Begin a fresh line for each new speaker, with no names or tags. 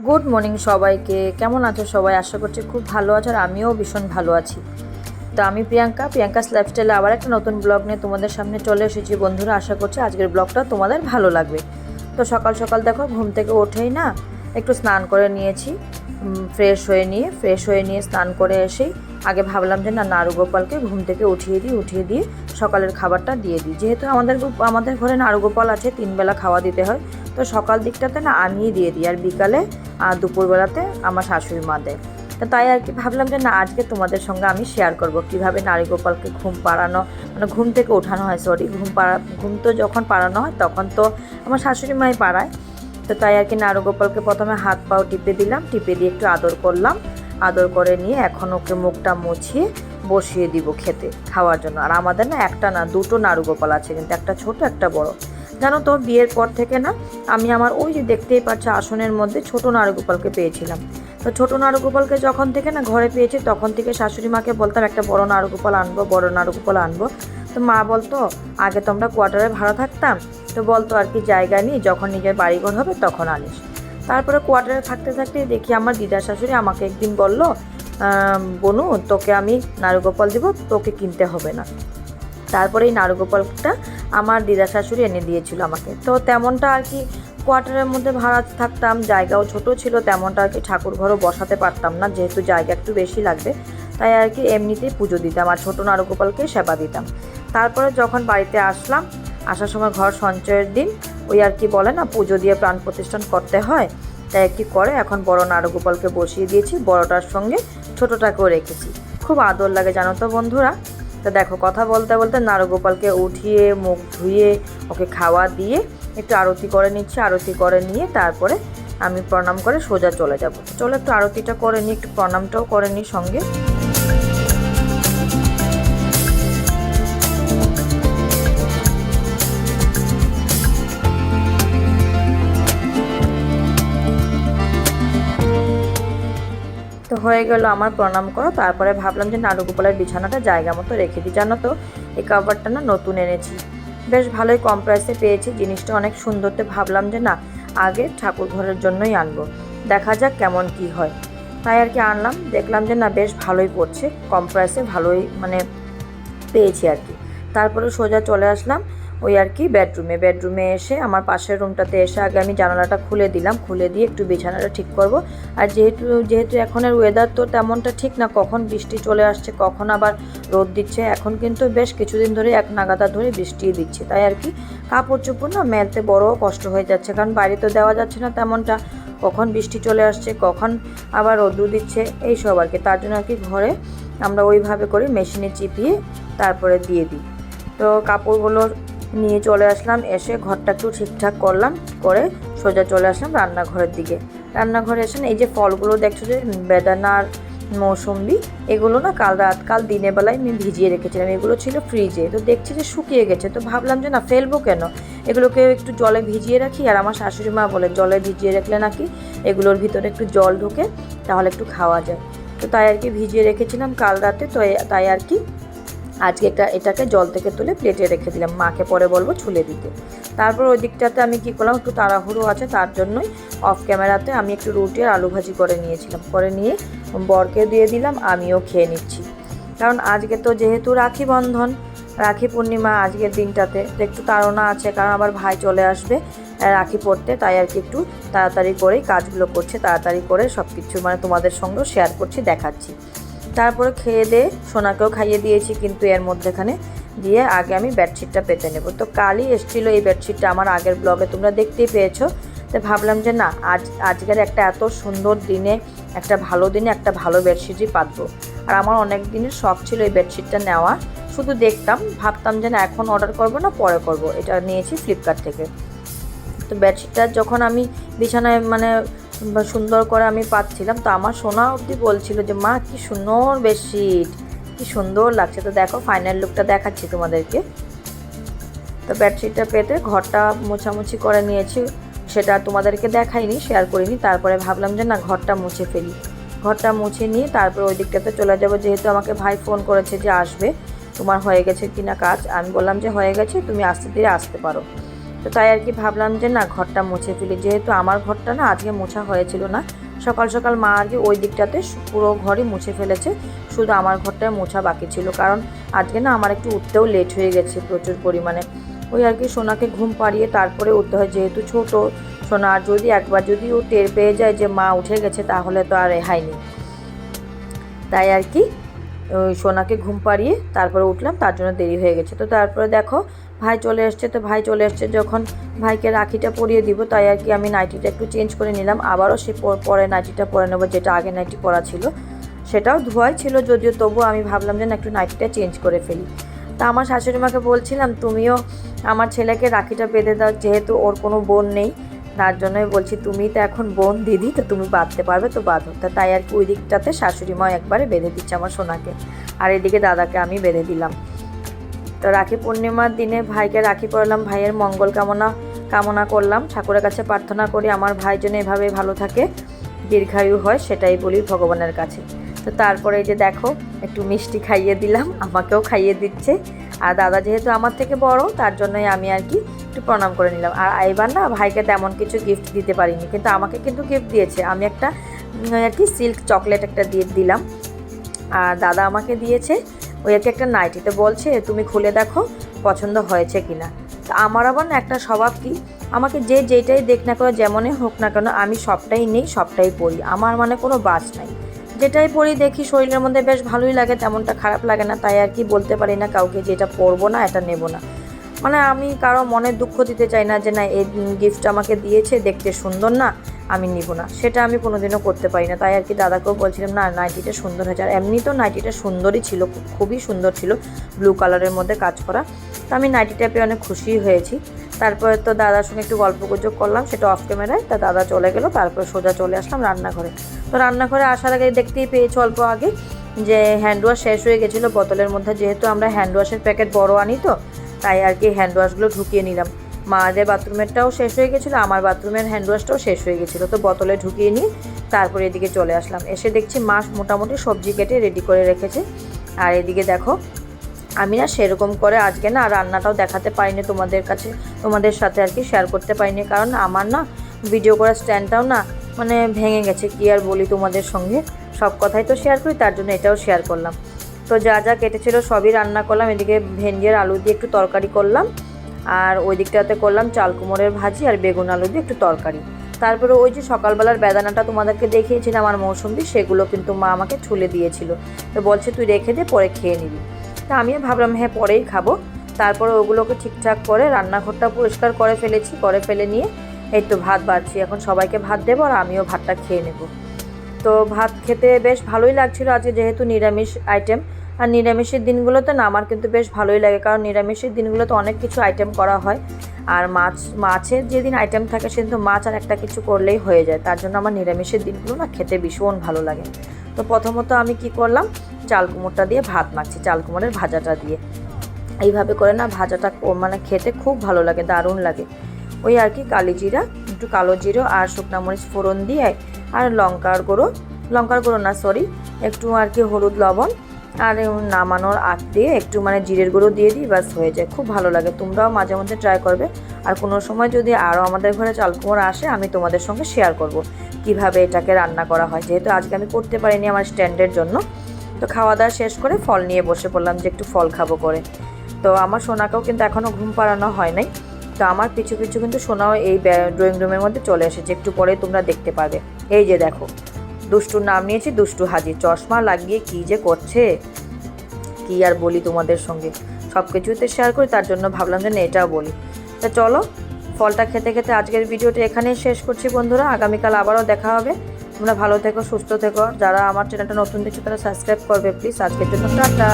Good morning সবাইকে। কেমন আছো সবাই? আশা করছি খুব ভালো আছো, আর আমিও ভীষণ ভালো আছি। তো আমি প্রিয়াঙ্কাস লাইফস্টাইলে আবার একটা নতুন ব্লগ নিয়ে তোমাদের সামনে চলে এসেছি বন্ধুরা। আশা করছি আজকের ব্লগটা তোমাদের ভালো লাগবে। তো সকাল সকাল দেখো ঘুম থেকে উঠেই না একটু স্নান করে নিয়েছি, ফ্রেশ হয়ে নিয়ে স্নান করে এসেই আগে ভাবলাম যে না নাড়ু গোপালকে ঘুম থেকে উঠিয়ে দিয়ে সকালের খাবারটা দিয়ে দিই। যেহেতু আমাদের ঘরে নাড়ু গোপাল আছে, 3 বেলা খাওয়া দিতে হয়, তো সকাল দিকটাতে না আমিই দিয়ে দিই, আর বিকালে আর দুপুরবেলাতে আমার শাশুড়ি মা দেয়। তো তাই আর কি ভাবলাম যে না আজকে তোমাদের সঙ্গে আমি শেয়ার করব কীভাবে নাড়ু গোপালকে ঘুম পাড়ানো, মানে ঘুম থেকে ওঠানো হয়, ঘুম তো যখন পাড়ানো হয় তখন তো আমার শাশুড়ি মাই পাড়ায়। তো তাই আর কি নাড়ু গোপালকে প্রথমে হাত পাও টিপে দিলাম, টিপে দিয়ে একটু আদর করলাম, আদর করে নিয়ে এখন ওকে মুখটা মুছিয়ে বসিয়ে দিব খেতে খাওয়ার জন্য। আর আমাদের না একটা না দুটো নাড়ু গোপাল আছে, কিন্তু একটা ছোট একটা বড়। জানো তো বিয়ের পর থেকে না আমি আমার ওই যে দেখতেই পাচ্ছ আসনের মধ্যে ছোট নাড়ু গোপালকে পেয়েছিলাম। তো ছোট নাড়ু গোপালকে যখন থেকে না ঘরে পেয়েছি তখন থেকে শাশুড়ি মাকে বলতাম একটা বড় নাড়ু গোপাল আনবো। তো মা বলতো আগে তো আমরা কোয়ার্টারে ভাড়া থাকতাম, তো বলতো আর কি জায়গা নিয়ে যখন নিজের বাড়িঘর হবে তখন আনিস। তারপরে কোয়ার্টারে থাকতে দেখি আমার দিদা শাশুড়ি আমাকে একদিন বলল, বনু তোকে আমি নাড়ু গোপাল দিব, তোকে কিনতে হবে না। তারপরে এই নাড়ু গোপালটা আমার দিদা শাশুড়ি এনে দিয়েছিল আমাকে। তো তেমনটা আর কি কোয়ার্টারের মধ্যে ভাড়া থাকতাম, জায়গাও ছোট ছিল, তেমনটা আর কি ঠাকুর ঘরও বসাতে পারতাম না, যেহেতু জায়গা একটু বেশি লাগবে। তাই আর কি এমনিতেই পুজো দিতাম আর ছোটো নাড়ু গোপালকে সেবা দিতাম। তারপরে যখন বাড়িতে আসার সময় ঘর সঞ্চয়ের দিন ওই আর কি বলে না পুজো দিয়ে প্রাণ প্রতিষ্ঠান করতে হয়, তাই একটি করে এখন বড় নাড়ু গোপালকে বসিয়ে দিয়েছি, বড়টার সঙ্গে ছোটোটাকেও রেখেছি। খুব আদর লাগে জানো তো বন্ধুরা। তো দেখো কথা বলতে বলতে নাড়ু গোপালকে উঠিয়ে মুখ ধুয়ে ওকে খাওয়া দিয়ে একটু আরতি করে নিচ্ছি। আরতি করে নিয়ে তারপরে আমি প্রণাম করে সোজা চলে যাব। চলো একটু আরতিটা করে নিই, একটু প্রণামটাও করে নিই সঙ্গে। তো হয়ে গেল আমার প্রণাম করো। তারপরে ভাবলাম যে নাড়ু গোপালের বিছানাটা জায়গা মতো রেখে দিই। জানো তো এই কাভারটা না নতুন এনেছি, বেশ ভালোই কম প্রাইসে পেয়েছি, জিনিসটা অনেক সুন্দর। তো ভাবলাম যে না আগে ঠাকুর ঘরের জন্যই আনবো, দেখা যাক কেমন কি হয়। তাই আর কি আনলাম, দেখলাম যে না বেশ ভালোই পড়ছে, কম প্রাইসে ভালোই মানে পেয়েছি আর কি। তারপরে সোজা চলে আসলাম ওই আর কি বেডরুমে এসে আমার পাশের রুমটাতে এসে আগে আমি জানালাটা খুলে দিলাম, খুলে দিয়ে একটু বিছানাটা ঠিক করব। আর যেহেতু এখনের ওয়েদার তো তেমনটা ঠিক না, কখন বৃষ্টি চলে আসছে কখন আবার রোদ দিচ্ছে। এখন কিন্তু বেশ কিছুদিন ধরে এক নাগাদা ধরে বৃষ্টি দিচ্ছে, তাই আর কি কাপড় চোপড় না মেলতে বড় কষ্ট হয়ে যাচ্ছে, কারণ বাইরে তো দেওয়া যাচ্ছে না তেমনটা, কখন বৃষ্টি চলে আসছে কখন আবার রোদ্দুর দিচ্ছে এইসব আর কি। তার জন্য আর কি ঘরে আমরা ওইভাবে করে মেশিনে চিপিয়ে তারপরে দিয়ে দিই। তো কাপড়গুলো নিয়ে চলে আসলাম, এসে ঘরটা একটু ঠিকঠাক করলাম, করে সোজা চলে আসলাম রান্নাঘরের দিকে। রান্নাঘরে এসে এই যে ফলগুলো দেখছো যে বেদানার মৌসুম্বি, এগুলো না কাল দিনের বেলায় আমি ভিজিয়ে রেখেছিলাম, এগুলো ছিল ফ্রিজে, তো দেখছি যে শুকিয়ে গেছে। তো ভাবলাম যে না ফেলবো কেন, এগুলোকে একটু জলে ভিজিয়ে রাখি। আর আমার শাশুড়ি মা বলে জলে ভিজিয়ে রাখলে নাকি এগুলোর ভিতরে একটু জল ঢোকে, তাহলে একটু খাওয়া যায়। তো তাই আর কি ভিজিয়ে রেখেছিলাম কাল রাতে। তো তাই আর কি আজকে এটাকে জল থেকে তুলে প্লেটে রেখে দিলাম, মাকে পরে বলবো ছুলে দিতে। তারপর ওই দিকটাতে আমি কী করলাম, একটু তাড়াহুড়ো আছে তার জন্যই অফ ক্যামেরাতে আমি একটু রুটি আর আলু ভাজি করে নিয়েছিলাম, করে নিয়ে বরকে দিয়ে দিলাম, আমিও খেয়ে নিচ্ছি। কারণ আজকে তো যেহেতু রাখি পূর্ণিমা, আজকের দিনটাতে তো একটু তাড়না আছে, কারণ আবার ভাই চলে আসবে রাখি পড়তে, তাই আর কি একটু তাড়াতাড়ি করেই কাজগুলো করছে, তাড়াতাড়ি করে সব কিছু মানে তোমাদের সঙ্গেও শেয়ার করছি, দেখাচ্ছি। তারপরে খেয়ে দিয়ে সোনাকেও খাইয়ে দিয়েছি, কিন্তু এর মধ্যেখানে দিয়ে আগে আমি বেডশিটটা পেতে নেব। তো কালই এসেছিলো এই বেডশিটটা, আমার আগের ব্লগে তোমরা দেখতেই পেয়েছো। তো ভাবলাম যে না আজকের একটা এত সুন্দর দিনে একটা ভালো বেডশিটই পাতবো। আর আমার অনেক দিনের শখ ছিল এই বেডশিটটা নেওয়া, শুধু দেখতাম, ভাবতাম যে না এখন অর্ডার করবো না পরে করব। এটা নিয়েছি ফ্লিপকার্ট থেকে। তো বেডশিটটা যখন আমি বিছানায় মানে সুন্দর করে আমি পাচ্ছিলাম, তো আমার সোনা অবধি বলছিল যে মা কি সুন্দর বেডশিট, কি সুন্দর লাগছে। তো দেখো ফাইনাল লুকটা দেখাচ্ছি তোমাদেরকে। তো বেডশিটটা পেতে ঘরটা মোছামুছি করে নিয়েছি, সেটা তোমাদেরকে দেখাইনি, শেয়ার করিনি। তারপরে ভাবলাম যে না ঘরটা মুছে ফেলি, ঘরটা মুছে নিয়ে তারপরে ওই দিকটাতে চলে যাব। যেহেতু আমাকে ভাই ফোন করেছে যে আসবে, তোমার হয়ে গেছে কিনা কাজ, আমি বললাম যে হয়ে গেছে, তুমি আস্তে ধীরে আসতে পারো। তো তাই আর কি ভাবলাম যে না ঘরটা মুছে ফেলি, যেহেতু আমার ঘরটা না আজকে মোছা হয়েছিল না, সকাল সকাল মা আর কি ওই দিকটাতে পুরো ঘরই মুছে ফেলেছে, শুধু আমার ঘরটায় মোছা বাকি ছিল, কারণ আজকে না আমার একটু উঠতেও লেট হয়ে গেছে প্রচুর পরিমাণে। ওই আর কি সোনাকে ঘুম পাড়িয়ে তারপরে উঠতে হয়, যেহেতু ছোট সোনা, আর যদি একবার যদি ও টের পেয়ে যায় যে মা উঠে গেছে তাহলে তো আর রেহাই নেই। তাই আর কি ওই সোনাকে ঘুম পাড়িয়ে তারপরে উঠলাম, তার জন্য দেরি হয়ে গেছে। তো তারপরে দেখো ভাই চলে এসছে, তো ভাই চলে এসছে যখন ভাইকে রাখিটা পরিয়ে দিব, তাই আর কি আমি নাইটিটা একটু চেঞ্জ করে নিলাম, আবারও সে পরে নাইটিটা পরে নেবো, যেটা আগে নাইটি পরা ছিল সেটাও ধোয়াই ছিল যদিও, তবুও আমি ভাবলাম যে না একটু নাইটিটা চেঞ্জ করে ফেলি। তা আমার শাশুড়ি মাকে বলছিলাম তুমিও আমার ছেলেকে রাখিটা বেঁধে দাও, যেহেতু ওর কোনো বোন নেই, তার জন্যই বলছি তুমি তো এখন বোন দিদি, তো তুমি বাঁধতে পারবে তো বাঁধো। তা তাই আর কি ওই দিকটাতে শাশুড়ি মা একবারে বেঁধে দিচ্ছে আমার সোনাকে, আর এদিকে দাদাকে আমি বেঁধে দিলাম। তো রাখি পূর্ণিমার দিনে ভাইকে রাখি পরালাম, ভাইয়ের মঙ্গল কামনা করলাম, ঠাকুরের কাছে প্রার্থনা করি আমার ভাই যেন এভাবে ভালো থাকে, দীর্ঘায়ু হয়, সেটাই বলি ভগবানের কাছে। তো তারপরে এই যে দেখো একটু মিষ্টি খাইয়ে দিলাম, আমাকেও খাইয়ে দিচ্ছে, আর দাদা যেহেতু আমার থেকে বড় তার জন্যই আমি আর কি একটু প্রণাম করে নিলাম। আর এবার না ভাইকে তেমন কিছু গিফট দিতে পারিনি, কিন্তু আমাকে কিন্তু গিফট দিয়েছে, আমি একটা আর কি সিল্ক চকলেট একটা দিয়ে দিলাম, আর দাদা আমাকে দিয়েছে ওই আর কি একটা নাইটি। তো বলছে তুমি খুলে দেখো পছন্দ হয়েছে কিনা। তো আমার আবার না একটা স্বভাব কি, আমাকে যেটাই দেখ না কেন যেমনই হোক না কেন আমি সবটাই নেই, সবটাই পরি, আমার মানে কোনো বাস নাই, যেটাই পরি দেখি শরীরের মধ্যে বেশ ভালোই লাগে, তেমনটা খারাপ লাগে না, তাই আর কি বলতে পারি না কাউকে যে এটা পরবো না, এটা নেব না। মানে আমি কারো মনে দুঃখ দিতে চাই না যে না এই গিফট আমাকে দিয়েছে দেখতে সুন্দর না, আমি নিব না, সেটা আমি কোনোদিনও করতে পারি না। তাই আর কি দাদাকেও বলছিলাম না নাইটিটা সুন্দর হয়েছে, আর এমনি তো নাইটিটা সুন্দরই ছিল, খুবই সুন্দর ছিল, ব্লু কালারের মধ্যে কাজ করা। তো আমি নাইটিটা পেয়ে অনেক খুশি হয়েছি। তারপরে তো দাদার সঙ্গে একটু গল্প গুজব করলাম, সেটা অফ ক্যামেরায়। তা দাদা চলে গেল, তারপরে সোজা চলে আসলাম রান্নাঘরে। তো রান্নাঘরে আসার আগে দেখতেই পেয়েছি অল্প আগে যে হ্যান্ড ওয়াশ শেষ হয়ে গেছিলো বোতলের মধ্যে, যেহেতু আমরা হ্যান্ড ওয়াশের প্যাকেট বড় আনি, তো তাই আর কি হ্যান্ড ওয়াশগুলো ঢুকিয়ে নিলাম। মাদের বাথরুমেরটাও শেষ হয়ে গেছিলো, আমার বাথরুমের হ্যান্ড ওয়াশটাও শেষ হয়ে গেছিলো, তো বোতলে ঢুকিয়ে নিয়ে তারপরে এদিকে চলে আসলাম। এসে দেখছি মা মোটামুটি সবজি কেটে রেডি করে রেখেছে। আর এদিকে দেখো আমি না সেরকম করে আজকে না রান্নাটাও দেখাতে পারিনি তোমাদের সাথে আর কি শেয়ার করতে পারিনি, কারণ আমার না ভিডিও করার স্ট্যান্ডটাও না মানে ভেঙে গেছে, কি আর বলি তোমাদের সঙ্গে, সব কথাই তো শেয়ার করি, তার জন্য এটাও শেয়ার করলাম। তো যা যা কেটেছিল সবই রান্না করলাম, এদিকে ভেন্ডি আর আলু দিয়ে একটু তরকারি করলাম, আর ওই দিকটাতে করলাম চাল কুমড়োর ভাজি আর বেগুন আলু দিয়ে একটু তরকারি। তারপরে ওই যে সকালবেলার বেদানাটা তোমাদেরকে দেখিয়েছিলাম আমার মৌসুম্বি, সেগুলো কিন্তু মা আমাকে ছুলে দিয়েছিল, তো বলছে তুই রেখে দে পরে খেয়ে নিবি। তা আমিও ভাবলাম হ্যাঁ পরেই খাবো। তারপরে ওগুলোকে ঠিকঠাক করে রান্নাঘরটা পরিষ্কার করে ফেলে নিয়ে এই তো ভাত বাড়ছি, এখন সবাইকে ভাত দেবো আর আমিও ভাতটা খেয়ে নেব। তো ভাত খেতে বেশ ভালোই লাগছিলো আজকে, যেহেতু নিরামিষ আইটেম, আর নিরামিষের দিনগুলোতে না আমার কিন্তু বেশ ভালোই লাগে, কারণ নিরামিষের দিনগুলোতে অনেক কিছু আইটেম করা হয়, আর মাছের যেদিন আইটেম থাকে সেদিন তো মাছ আর একটা কিছু করলেই হয়ে যায়, তার জন্য আমার নিরামিষের দিনগুলো না খেতে ভীষণ ভালো লাগে। তো প্রথমত আমি কি করলাম, চাল কুমড়োটা দিয়ে ভাত মাখছি, চাল কুমড়োর ভাজাটা দিয়ে, এইভাবে করে না ভাজাটা মানে খেতে খুব ভালো লাগে, দারুণ লাগে। ওই আর কি একটু কালো জিরো আর শুকনা মরিচ ফোড়ন দিয়ে, আর লঙ্কার গুঁড়ো না সরি, একটু আর কি হলুদ লবণ, আর নামানোর আগ দিয়ে একটু মানে জিরের গুঁড়ো দিয়ে দিই, ব্যাস হয়ে যায়, খুব ভালো লাগে। তোমরাও মাঝে মধ্যে ট্রাই করবে, আর কোনো সময় যদি আরও আমাদের ঘরে চাল কুমড়ো আসে আমি তোমাদের সঙ্গে শেয়ার করব কিভাবে এটাকে রান্না করা হয়, যেহেতু আজকে আমি করতে পারিনি আমার স্ট্যান্ডের জন্য। তো খাওয়া দাওয়া শেষ করে ফল নিয়ে বসে পড়লাম যে একটু ফল খাবো করে। তো আমার সোনাকেও কিন্তু এখনও ঘুম পাড়ানো হয় নাই, তো আমার পিছু কিন্তু সোনাও এই ড্রয়িং রুমের মধ্যে চলে এসেছে, একটু পরে তোমরা দেখতে পাবে। এই যে দেখো দুষ্টুর নাম নিয়েছি, দুষ্টু হাজির, চশমা লাগিয়ে কী যে করছে, কি আর বলি তোমাদের সঙ্গে, সব কিছুতে শেয়ার করি, তার জন্য ভাবলাম যে এটাও বলি। তা চলো ফলটা খেতে খেতে আজকের ভিডিওটা এখানেই শেষ করছি বন্ধুরা, আগামীকাল আবারও দেখা হবে। তোমরা ভালো থেকো, সুস্থ থেকো, যারা আমার চ্যানেলটা নতুন দেখছো তারা সাবস্ক্রাইব করবে প্লিজ। আজকের জন্য টাটা।